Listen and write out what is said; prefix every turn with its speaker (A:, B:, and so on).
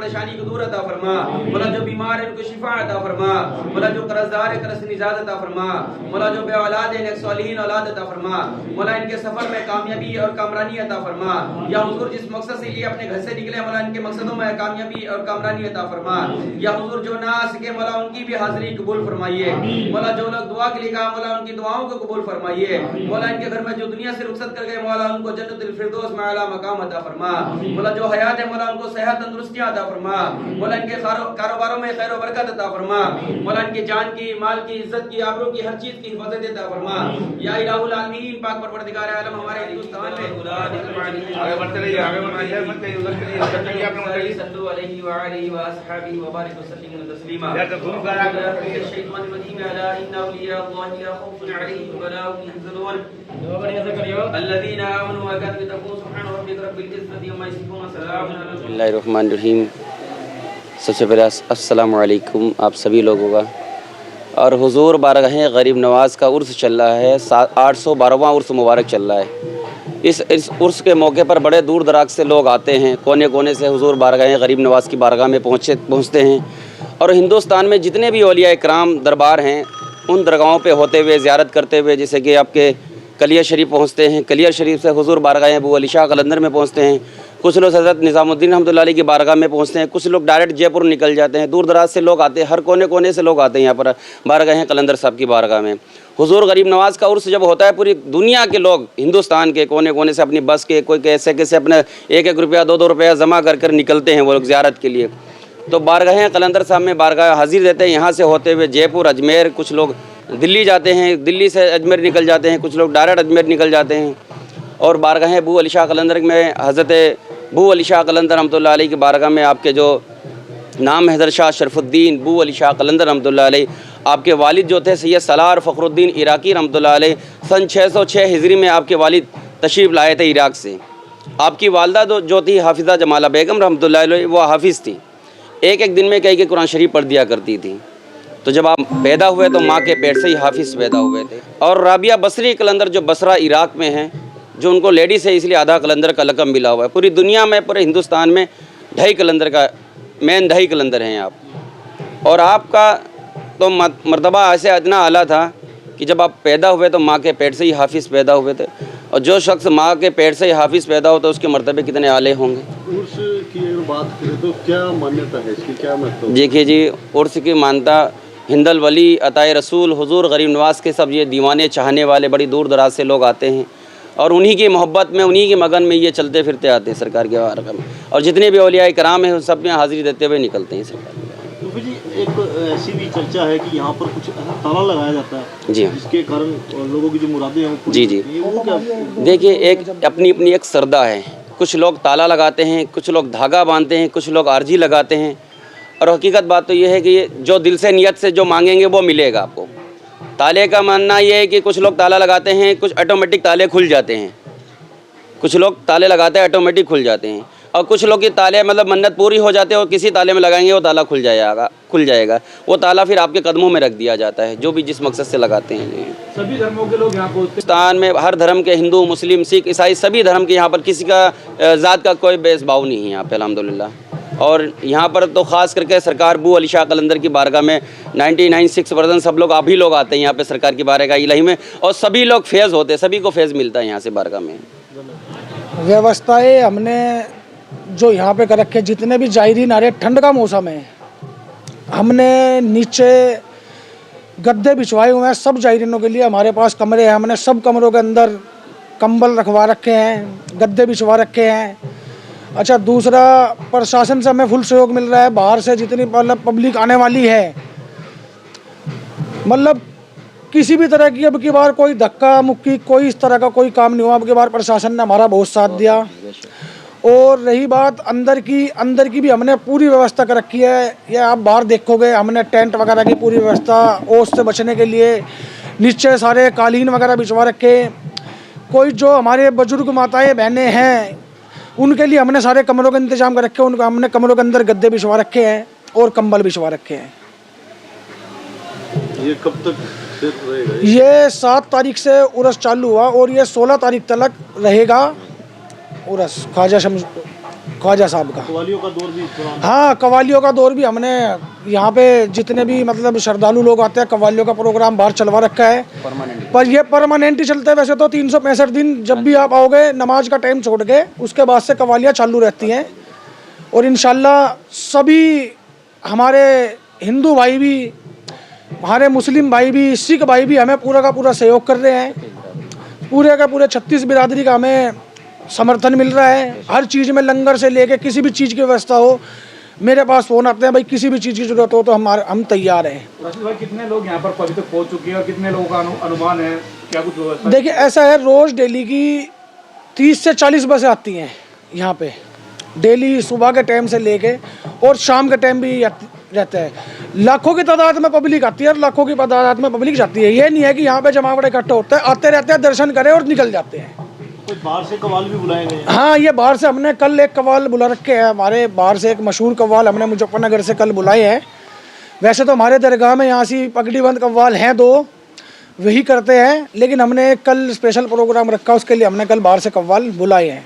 A: परेशानी को दूर अता फरमा। मौला जो बीमार है उनको शिफा अता फरमा। मौला जो कर्जदार है कर्ज से निजात अता फरमा। मौला जो बे औलाद है नेक सालिहीन औलाद अता फरमा। मौला इनके सफर में कामयाबी और कामरानी अता फरमा। या हुजूर जिस मकसद से लिए अपने घर से निकले मौला इनके मकसदों में कामयाबी और कामरानी अता फरमा। या हुजूर जो ना आ सके मौला उनकी भी हाजिरी कबूल फरमाइए। मौला जो लोग दुआ के लिए कहा मौला उनकी दुआओं को कबूल फरमाइए। मौला इनके घर में जो दुनिया से रुखसत कर गए मौला उनको जन्नतुल फिरदौस में आला मकाम अता फरमा। मौला जो हयात है मौला उनको सेहत तंदुरुस्तियां अता फरमा। मौला इनके कारोबारों में खैर व बरकत अता फरमा। मौला इनकी जान की माल की इज्जत की आबरू की हर चीज की हिफाजत अता फरमा। या इलाहुल आलमीन पाक परवरदिगार आलम हमारे हिंदुस्तान में आगे बढ़ते रहिए मत कहिए उधर के लिए आपने सल्लल्लाहु अलैहि व आलिहि व अस्हाबिहि व बारिक वसल्लम तस्लीमा। या तो खून करा शैतान रजीम अला इन्ना औलिया अल्लाह ला खौफुन अलैहिम व ला हुम यहज़नून अल्लज़ीना आमनू व कानू यत्तक़ून सुब्हान रब्बिका रब्बिल इज़्ज़ति अम्मा यसिफून व सलामुन अलल बिस्मिल्लाहिर्रहमानिर्रहीम। सबसे पहले अस्सलामु अलैकुम आप सभी लोगों का। और हुजूर बारगाह गरीब नवाज़ का उर्स चल रहा है, 812वां उर्स मुबारक चल रहा है। इस उर्स के मौके पर बड़े दूर दराज से लोग आते हैं, कोने कोने से हुजूर बारगाह गरीब नवाज़ की बारगाह में पहुँचते हैं। और हिंदुस्तान में जितने भी औलिया इकराम दरबार हैं उन दरगाहों पे होते हुए ज़ियारत करते हुए, जैसे कि आपके कलिया शरीफ पहुँचते हैं, कलिया शरीफ से हुजूर बारगाह अबू अली शाह कलंदर में पहुँचते हैं, कुछ लोग हज़रत निज़ामुद्दीन रहमतुल्लाह अलैह की बारगाह में पहुँचते हैं, कुछ लोग डायरेक्ट जयपुर निकल जाते हैं। दूर दराज से लोग आते हैं, हर कोने कोने से लोग आते हैं यहाँ पर बारगाह कलंदर साहब की बारगाह में। हुजूर गरीब नवाज़ का उर्स जब होता है पूरी दुनिया के लोग हिंदुस्तान के कोने कोने से अपनी बस के कोई कैसे कैसे अपने 1-1 रुपया 2-2 रुपया जमा कर कर निकलते हैं वो लोग ज़ियारत के लिए। तो बारगाह कलंदर साहब में बारगाह हाजिर देते हैं। यहाँ से होते हुए जयपुर, अजमेर, कुछ लोग दिल्ली जाते हैं, दिल्ली से अजमेर निकल जाते हैं, कुछ लोग डायरेक्ट अजमेर निकल जाते हैं। और बारगाह अबू अली शाह कलंदर में हज़रत अबू अली शाह कलंदर रहमतुल्लाह अलैह की बारगाह में आपके जो नाम है हज़रत शाह शरफुद्दीन अबू अली शाह कलंदर रहमतुल्लाह अलैह, आपके वालिद जो थे सैयद सलार फ़खरुद्दीन इराकी रहमतुल्लाह अलैह, सन 606 हिजरी में आपके वालिद तशरीफ़ लाए थे इराक़ से। आपकी वालदा जो थी हाफिज़ा जमाला बेगम रहमतुल्लाह अलैह, वो हाफिज़ थी, एक दिन में कई के कुरान शरीफ पढ़ दिया करती थी। तो जब आप पैदा हुए तो माँ के पेट से ही हाफिज़ पैदा हुए थे। और राबिया बसरी कलंदर जो बसरा इराक़ में है, जो उनको लेडीज़ है इसलिए आधा कलंदर का लक़ब मिला हुआ है। पूरी दुनिया में, पूरे हिंदुस्तान में 2.5 कलंदर का मेन 2.5 कलंदर हैं आप। और आपका तो मर्तबा ऐसे इतना आला था कि जब आप पैदा हुए तो माँ के पेट से ही हाफिज़ पैदा हुए थे। और जो शख्स माँ के पेट से ही हाफिज़ पैदा हो तो उसके मर्तबे कितने आले होंगे।
B: उर्स की बात करें तो क्या मान्यता है इसकी, क्या मतलब?
A: देखिए जी, उर्स की मान्यता हिंदल वली अताए रसूल हुजूर गरीब नवाज़ के सब ये दीवाने चाहने वाले बड़ी दूर दराज से लोग आते हैं और उन्हीं की मोहब्बत में, उन्हीं की मगन में ये चलते फिरते आते हैं सरकार के बारगाह में। और जितने भी औलिया इकराम हैं उन सब में हाज़िरी देते हुए निकलते हैं सरकार।
B: तो फिर जी एक ऐसी भी चर्चा है कि यहाँ पर कुछ ताला लगाया जाता है
A: जी,
B: जिसके कारण लोगों की जो मुरादें हैं वो
A: जी,
B: वो क्या?
A: देखिए एक अपनी अपनी एक सरदा है। कुछ लोग ताला लगाते हैं, कुछ लोग धागा बांधते हैं, कुछ लोग आरजी लगाते हैं। और हकीकत बात तो ये है कि जो दिल से नियत से जो मांगेंगे वो मिलेगा आपको। ताले का मानना ये है कि कुछ लोग ताला लगाते हैं, कुछ ऑटोमेटिक ताले खुल जाते हैं। कुछ लोग ताले लगाते हैं ऑटोमेटिक खुल जाते हैं, और कुछ लोग की ताले मतलब मन्नत पूरी हो जाते हैं और किसी ताले में लगाएंगे वो ताला खुल जाएगा। वो ताला फिर आपके कदमों में रख दिया जाता है, जो भी जिस मकसद से लगाते हैं।
B: सभी धर्मों के लोग यहाँ पर
A: हिंदुस्तान में हर धर्म के, हिंदू, मुस्लिम, सिख, ईसाई, सभी धर्म के यहाँ पर किसी का ज़ात का कोई भेदभाव नहीं है यहाँ पे अल्हम्दुलिल्लाह। और यहाँ पर तो ख़ास करके सरकार अबू अली शाह कलंदर की बारगाह में 99.6% सब लोग आप ही लोग आते हैं यहाँ पे सरकार की बारगाह इलाही में, और सभी लोग फैज़ होते हैं, सभी को फैज़ मिलता है यहाँ से बारगाह में।
C: व्यवस्थाएं हमने जो यहाँ पे कर रखे, जितने भी जायरीन आ रहे, ठंड का मौसम है, हमने नीचे गद्दे बिछवाए हुए हैं सब जायरीनों के लिए। हमारे पास कमरे हैं, हमने सब कमरों के अंदर कंबल रखवा रखे हैं, गद्दे बिछवा रखे हैं। अच्छा, दूसरा प्रशासन से हमें फुल सहयोग मिल रहा है। बाहर से जितनी मतलब पब्लिक आने वाली है, मतलब किसी भी तरह की अब की बार कोई धक्का मुक्की, कोई इस तरह का कोई काम नहीं हुआ। अब की बार प्रशासन ने हमारा बहुत साथ दिया। और रही बात अंदर की भी हमने पूरी व्यवस्था कर रखी है। ये आप बाहर देखोगे, हमने टेंट वगैरह की पूरी व्यवस्था, ओस से बचने के लिए नीचे सारे कालीन वगैरह बिछवा रखे। कोई जो हमारे बुजुर्ग माताएं बहनें हैं उनके लिए हमने सारे कमरों का इंतजाम कर रखे हैं। उनको हमने कमरों के अंदर गद्दे बिछवा रखे हैं और कंबल बिछवा रखे हैं।
B: ये कब तक रहेगा?
C: ये 7 तारीख से उर्स चालू हुआ और ये 16 तारीख तक रहेगा उर्स। ख्वाजा साहब का।
B: कव्वालियों का दौर भी इस दौरान।
C: हाँ, कव्वालियों का दौर भी हमने यहाँ पे जितने भी मतलब श्रद्धालु लोग आते हैं, कव्वालियों का प्रोग्राम बाहर चलवा रखा है, पर ये परमानेंट ही चलता है। वैसे तो 365 दिन जब भी आप आओगे नमाज का टाइम छोड़ के, उसके बाद से कव्वालियाँ चालू रहती हैं। और इंशाल्लाह सभी हमारे हिंदू भाई भी, हमारे मुस्लिम भाई भी, सिख भाई भी हमें पूरा का पूरा सहयोग कर रहे हैं। पूरे का पूरे 36 बिरादरी का हमें समर्थन मिल रहा है। हर चीज़ में, लंगर से लेके किसी भी चीज़ की व्यवस्था हो, मेरे पास फ़ोन आते हैं, भाई किसी भी चीज़ की ज़रूरत हो तो हम तैयार हैं।
D: राशिद भाई, कितने लोग यहाँ पर अभी तक पहुँच चुके हैं और कितने लोगों का अनुमान है, क्या कुछ व्यवस्था?
C: देखिए ऐसा है, रोज़ डेली की 30 से 40 बसें आती हैं यहाँ पे, डेली सुबह के टाइम से लेके और शाम के टाइम भी रहता है। लाखों की तादाद में पब्लिक आती है और लाखों की तादाद में पब्लिक जाती है। ये नहीं है कि यहाँ पे जमावड़ा इकट्ठा होता है, आते रहते हैं, दर्शन करें और निकल जाते हैं।
B: कोई बाहर से कव्वाल भी बुलाए गए हैं?
C: हाँ, ये बाहर से हमने कल एक कव्वाल बुला रखे हैं। हमारे बाहर से एक मशहूर कव्वाल हमने मुजफ्फरनगर से कल बुलाए हैं। वैसे तो हमारे दरगाह में यहाँ से पगड़ी बंद कव्वाल हैं 2, वही करते हैं, लेकिन हमने कल स्पेशल प्रोग्राम रखा, उसके लिए हमने कल बाहर से कव्वाल बुलाए हैं।